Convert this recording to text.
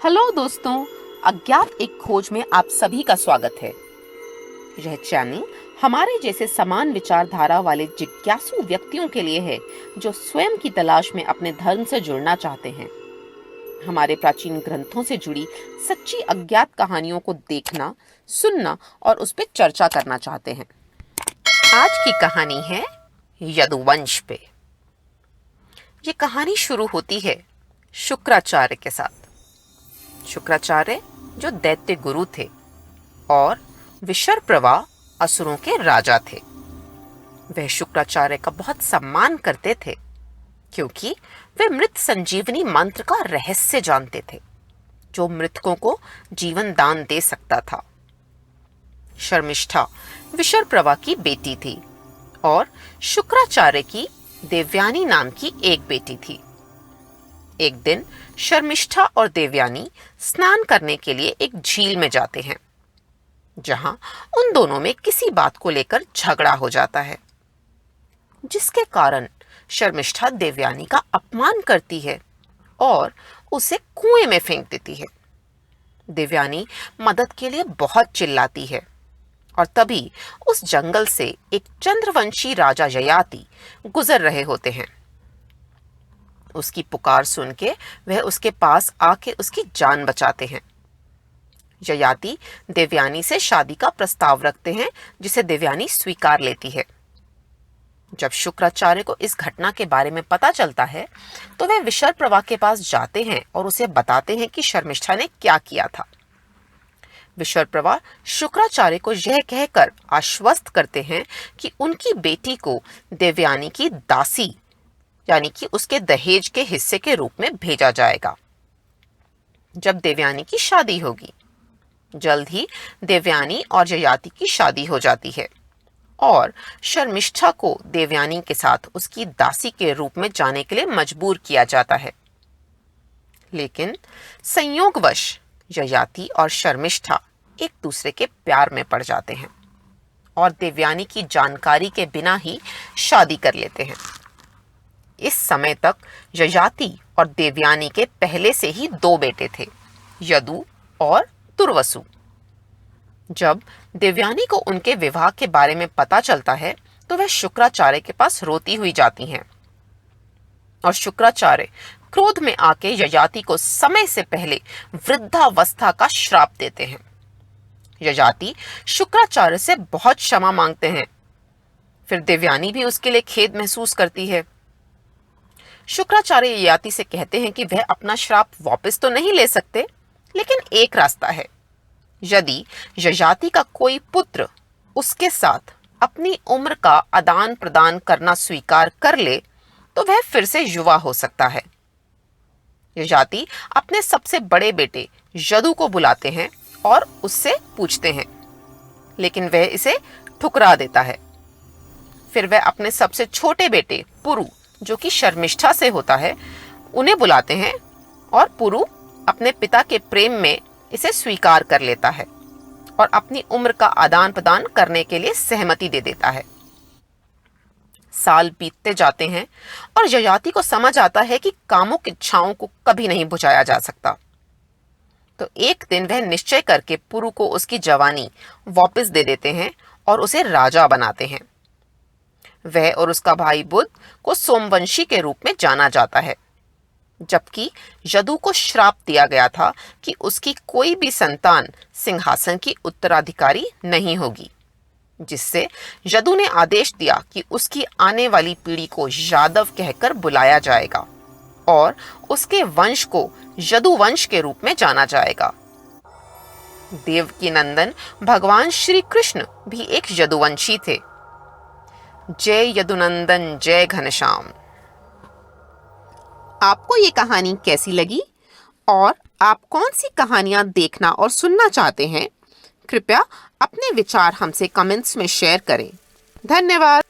Hello दोस्तों, अज्ञात एक खोज में आप सभी का स्वागत है। यह चैनल हमारे जैसे समान विचारधारा वाले जिज्ञासु व्यक्तियों के लिए है जो स्वयं की तलाश में अपने धर्म से जुड़ना चाहते हैं। हमारे प्राचीन ग्रंथों से जुड़ी सच्ची अज्ञात कहानियों को देखना, सुनना और उस पर चर्चा करना चाहते हैं। आज की कहानी है यदुवंश पे। ये कहानी शुरू होती है शुक्राचार्य के साथ। शुक्राचार्य जो दैत्य गुरु थे और विशर्प्रवा असुरों के राजा थे। वह शुक्राचार्य का बहुत सम्मान करते थे क्योंकि वे मृत संजीवनी मंत्र का रहस्य जानते थे जो मृतकों को जीवन दान दे सकता था। शर्मिष्ठा विशर्प्रवा की बेटी थी और शुक्राचार्य की देवयानी नाम की एक बेटी थी। एक दिन शर्मिष्ठा और देवयानी स्नान करने के लिए एक झील में जाते हैं जहां उन दोनों में किसी बात को लेकर झगड़ा हो जाता है, जिसके कारण शर्मिष्ठा देवयानी का अपमान करती है और उसे कुएं में फेंक देती है। देवयानी मदद के लिए बहुत चिल्लाती है और तभी उस जंगल से एक चंद्रवंशी राजा ययाति गुजर रहे होते हैं। उसकी पुकार सुन के वह उसके पास आके उसकी जान बचाते हैं। ययाति देवयानी से शादी का प्रस्ताव रखते हैं जिसे देवयानी स्वीकार लेती है। जब शुक्राचार्य को इस घटना के बारे में पता चलता है तो वे विशर्प्रवा के पास जाते हैं और उसे बताते हैं कि शर्मिष्ठा ने क्या किया था। विशर्प्रवा शुक्राचार्य को यह कहकर आश्वस्त करते हैं कि उनकी बेटी को देवयानी की दासी यानी कि उसके दहेज के हिस्से के रूप में भेजा जाएगा जब देवयानी की शादी होगी। जल्द ही देवयानी और ययाति की शादी हो जाती है और शर्मिष्ठा को देवयानी के साथ उसकी दासी के रूप में जाने के लिए मजबूर किया जाता है। लेकिन संयोगवश ययाति और शर्मिष्ठा एक दूसरे के प्यार में पड़ जाते हैं और देवयानी की जानकारी के बिना ही शादी कर लेते हैं। इस समय तक ययाति और देवयानी के पहले से ही दो बेटे थे, यदु और दुर्वसु। जब देवयानी को उनके विवाह के बारे में पता चलता है तो वह शुक्राचार्य के पास रोती हुई जाती हैं और शुक्राचार्य क्रोध में आके ययाति को समय से पहले वृद्धावस्था का श्राप देते हैं। ययाति शुक्राचार्य से बहुत क्षमा मांगते हैं। फिर देवयानी भी उसके लिए खेद महसूस करती है। शुक्राचार्य ययाति से कहते हैं कि वह अपना श्राप वापस तो नहीं ले सकते, लेकिन एक रास्ता है। यदि ययाति का कोई पुत्र उसके साथ अपनी उम्र का आदान प्रदान करना स्वीकार कर ले तो वह फिर से युवा हो सकता है। ययाति अपने सबसे बड़े बेटे यदु को बुलाते हैं और उससे पूछते हैं, लेकिन वह इसे ठुकरा देता है। फिर वह अपने सबसे छोटे बेटे पुरु जो कि शर्मिष्ठा से होता है उन्हें बुलाते हैं और पुरु अपने पिता के प्रेम में इसे स्वीकार कर लेता है और अपनी उम्र का आदान प्रदान करने के लिए सहमति दे देता है। साल बीतते जाते हैं और ययाति को समझ आता है कि कामुक इच्छाओं को कभी नहीं बुझाया जा सकता। तो एक दिन वह निश्चय करके पुरु को उसकी जवानी वापस दे देते हैं और उसे राजा बनाते हैं। वह और उसका भाई बुध को सोमवंशी के रूप में जाना जाता है, जबकि यदु को श्राप दिया गया था कि उसकी कोई भी संतान सिंहासन की उत्तराधिकारी नहीं होगी, जिससे यदु ने आदेश दिया कि उसकी आने वाली पीढ़ी को यादव कहकर बुलाया जाएगा और उसके वंश को यदुवंश के रूप में जाना जाएगा। देवकी नंदन भगवान श्री कृष्ण भी एक यदुवंशी थे। जय यदुनंदन जय घनश्याम। आपको ये कहानी कैसी लगी और आप कौन सी कहानियां देखना और सुनना चाहते हैं? कृपया अपने विचार हमसे कमेंट्स में शेयर करें। धन्यवाद।